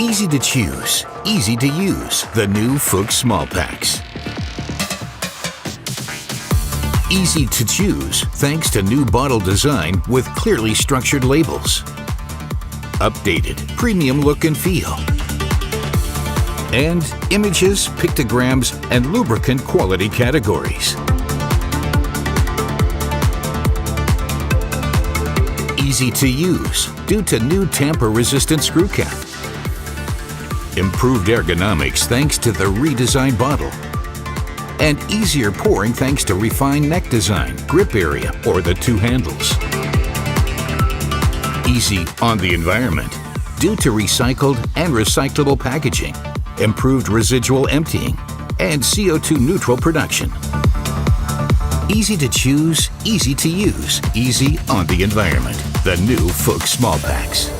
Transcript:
Easy to choose, easy to use, the new Fuchs small packs. Easy to choose thanks to new bottle design with clearly structured labels. Updated, premium look and feel. And images, pictograms, and lubricant quality categories. Easy to use due to new tamper-resistant screw cap. Improved ergonomics thanks to the redesigned bottle. And easier pouring thanks to refined neck design, grip area, or the two handles. Easy on the environment due to recycled and recyclable packaging, improved residual emptying, and CO2 neutral production. Easy to choose, easy to use, easy on the environment. The new Fuchs small packs.